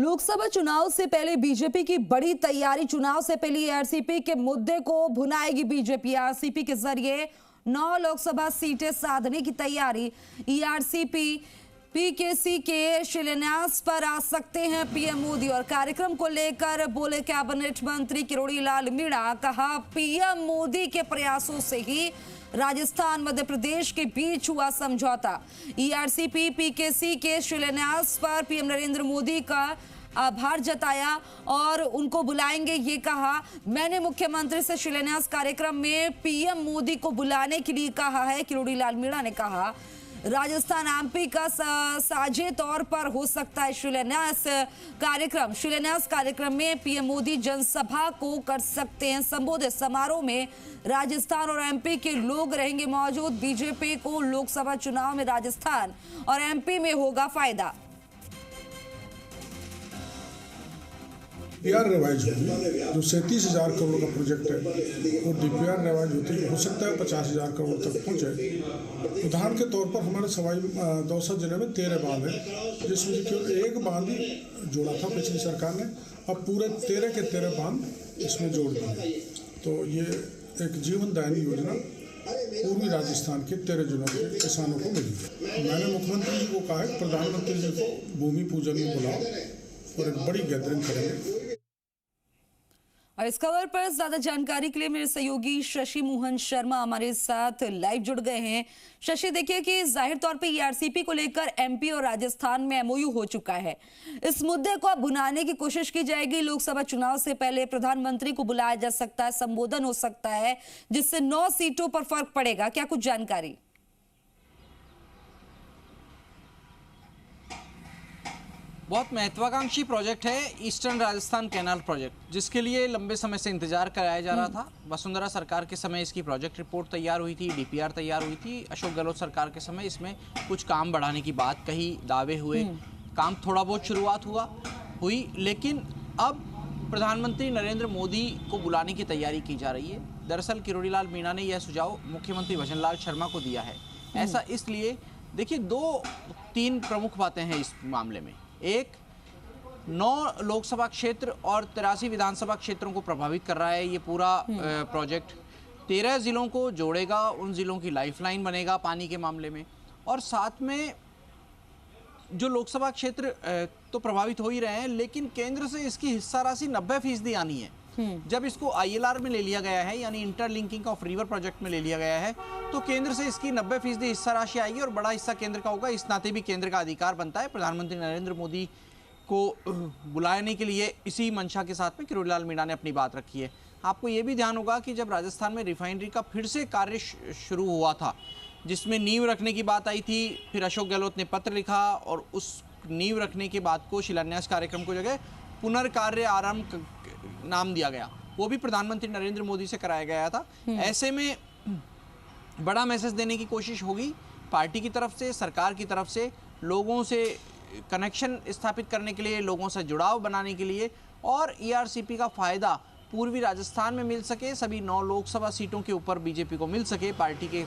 लोकसभा चुनाव से पहले बीजेपी की बड़ी तैयारी। चुनाव से पहले ईआरसीपी के मुद्दे को भुनाएगी बीजेपी। ईआरसीपी के जरिए 9 लोकसभा सीटें साधने की तैयारी। ईआरसीपी पीकेसी के शिलान्यास पर आ सकते हैं पीएम मोदी। और कार्यक्रम को लेकर बोले कैबिनेट मंत्री किरोड़ी लाल मीणा। कहा, पीएम मोदी के प्रयासों से ही राजस्थान मध्य प्रदेश के बीच हुआ समझौता। ईआरसीपी पीकेसी के शिलान्यास पर पीएम नरेंद्र मोदी का आभार जताया और उनको बुलाएंगे ये कहा। मैंने मुख्यमंत्री से शिलान्यास कार्यक्रम में पीएम मोदी को बुलाने के लिए कहा है। किरोड़ी लाल मीणा ने कहा, राजस्थान एमपी का साझे तौर पर हो सकता है शिलान्यास कार्यक्रम। शिलान्यास कार्यक्रम में पीएम मोदी जनसभा को कर सकते हैं संबोधित। समारोह में राजस्थान और एमपी के लोग रहेंगे मौजूद। बीजेपी को लोकसभा चुनाव में राजस्थान और एमपी में होगा फायदा। डीपीआर रिवाइज होगी, जो 37,000 करोड़ का प्रोजेक्ट है वो डीपीआर रिवाइज होती है। हो सकता है 50,000 करोड़ तक पहुँचे। उदाहरण के तौर पर हमारे सवाई दौसा जिले में 13 बांध है, जिसमें से केवल एक बांध ही जोड़ा था पिछली सरकार ने। अब पूरे 13 के 13 बांध इसमें जोड़ दिए। तो ये एक जीवनदायिनी योजना पूर्वी राजस्थान के 13 जिलों के किसानों को मिली है। मैंने मुख्यमंत्री जी को कहा है, प्रधानमंत्री जी को भूमि पूजन में बुलाओ और एक बड़ी गैदरिंग करेंगे। और इस खबर पर ज्यादा जानकारी के लिए मेरे सहयोगी शशि मोहन शर्मा हमारे साथ लाइव जुड़ गए हैं। शशि, देखिए कि जाहिर तौर पे ईआरसीपी को लेकर एमपी और राजस्थान में एमओयू हो चुका है। इस मुद्दे को अब भुनाने की कोशिश की जाएगी। लोकसभा चुनाव से पहले प्रधानमंत्री को बुलाया जा सकता है, संबोधन हो सकता है, जिससे 9 सीटों पर फर्क पड़ेगा। क्या कुछ जानकारी? बहुत महत्वाकांक्षी प्रोजेक्ट है ईस्टर्न राजस्थान कैनाल प्रोजेक्ट, जिसके लिए लंबे समय से इंतजार कराया जा रहा था। वसुंधरा सरकार के समय इसकी प्रोजेक्ट रिपोर्ट तैयार हुई थी, डीपीआर तैयार हुई थी। अशोक गहलोत सरकार के समय इसमें कुछ काम बढ़ाने की बात कही, दावे हुए, काम थोड़ा बहुत शुरुआत हुई, लेकिन अब प्रधानमंत्री नरेंद्र मोदी को बुलाने की तैयारी की जा रही है। दरअसल किरोड़ी लाल मीणा ने यह सुझाव मुख्यमंत्री भजनलाल शर्मा को दिया है। ऐसा इसलिए, देखिए 2-3 प्रमुख बातें हैं इस मामले में। एक, 9 लोकसभा क्षेत्र और 83 विधानसभा क्षेत्रों को प्रभावित कर रहा है ये पूरा प्रोजेक्ट। 13 जिलों को जोड़ेगा, उन जिलों की लाइफलाइन बनेगा पानी के मामले में। और साथ में जो लोकसभा क्षेत्र तो प्रभावित हो ही रहे हैं, लेकिन केंद्र से इसकी हिस्सा राशि 90% आनी है। जब इसको आईएलआर में ले लिया गया है, यानी इंटरलिंकिंग ऑफ रिवर प्रोजेक्ट में ले लिया गया है, तो केंद्र से इसकी 90% हिस्सा राशि आएगी और बड़ा हिस्सा केंद्र का होगा। इस नाते भी केंद्र का अधिकार बनता है। प्रधानमंत्री नरेंद्र मोदी को बुलाने के लिए इसी मंशा के साथ में किरोड़ी लाल मीणा ने अपनी बात रखी है। आपको ये भी ध्यान होगा कि जब राजस्थान में रिफाइनरी का फिर से कार्य शुरू हुआ था, जिसमें नींव रखने की बात आई थी, फिर अशोक गहलोत ने पत्र लिखा और उस नींव रखने के बाद को शिलान्यास कार्यक्रम को जगह पुनर्कार्य आरंभ नाम दिया गया। वो भी प्रधानमंत्री नरेंद्र मोदी से कराया गया था। ऐसे में बड़ा मैसेज देने की कोशिश होगी पार्टी की तरफ से, सरकार की तरफ से, लोगों से कनेक्शन स्थापित करने के लिए, लोगों से जुड़ाव बनाने के लिए, और ईआरसीपी का फायदा पूर्वी राजस्थान में मिल सके, सभी 9 लोकसभा सीटों के ऊपर बीजेपी को मिल सके, पार्टी के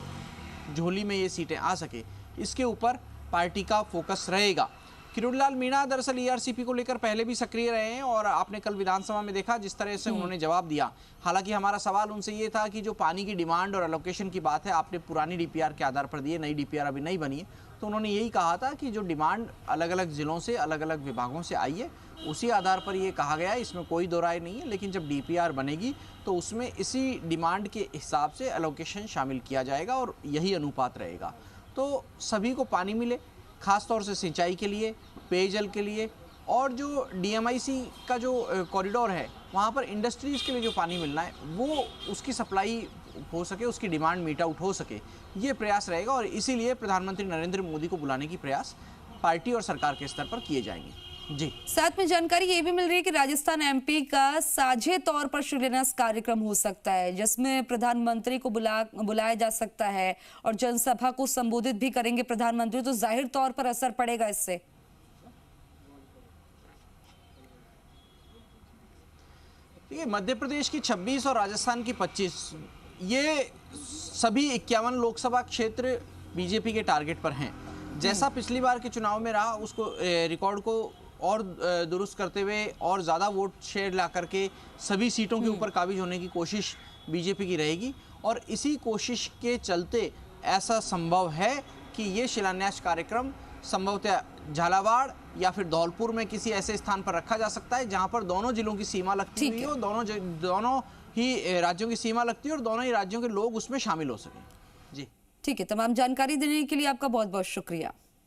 झोली में ये सीटें आ सके, इसके ऊपर पार्टी का फोकस रहेगा। किरोड़ी लाल मीणा दरअसल ईआरसीपी को लेकर पहले भी सक्रिय रहे हैं और आपने कल विधानसभा में देखा जिस तरह से उन्होंने जवाब दिया। हालांकि हमारा सवाल उनसे ये था कि जो पानी की डिमांड और एलोकेशन की बात है, आपने पुरानी डीपीआर के आधार पर दी है, नई डीपीआर अभी नहीं बनी है, तो उन्होंने यही कहा था कि जो डिमांड अलग अलग जिलों से, अलग अलग विभागों से आई है, उसी आधार पर ये कहा गया है, इसमें कोई दो राय नहीं है। लेकिन जब डीपीआर बनेगी तो उसमें इसी डिमांड के हिसाब से एलोकेशन शामिल किया जाएगा और यही अनुपात रहेगा। तो सभी को पानी मिले, खास तौर से सिंचाई के लिए, पेयजल के लिए, और जो डीएमआईसी का जो कॉरिडोर है वहाँ पर इंडस्ट्रीज़ के लिए जो पानी मिलना है वो उसकी सप्लाई हो सके, उसकी डिमांड मीट आउट हो सके, ये प्रयास रहेगा। और इसीलिए प्रधानमंत्री नरेंद्र मोदी को बुलाने की प्रयास पार्टी और सरकार के स्तर पर किए जाएंगे। जी, साथ में जानकारी ये भी मिल रही है कि राजस्थान एमपी का साझे तौर पर शिलान्यास कार्यक्रम हो सकता है, जिसमें प्रधानमंत्री को बुलाया जा सकता है और जनसभा को संबोधित भी करेंगे प्रधानमंत्री। तो जाहिर तौर पर असर पड़ेगा इससे। देखिए, मध्य प्रदेश की 26 और राजस्थान की 25, ये सभी 51 लोकसभा क्षेत्र बीजेपी के टारगेट पर हैं। जैसा पिछली बार के चुनाव में रहा, उसको रिकॉर्ड को और दुरुस्त करते हुए और ज़्यादा वोट शेयर ला करके सभी सीटों के ऊपर काबिज होने की कोशिश बीजेपी की रहेगी। और इसी कोशिश के चलते ऐसा संभव है कि ये शिलान्यास कार्यक्रम संभवतः झालावाड़ या फिर धौलपुर में किसी ऐसे स्थान पर रखा जा सकता है जहां पर दोनों जिलों की सीमा लगती हुई हो, दोनों ही राज्यों की सीमा लगती है और दोनों ही राज्यों के लोग उसमें शामिल हो सकें। जी ठीक है, तमाम जानकारी देने के लिए आपका बहुत बहुत शुक्रिया।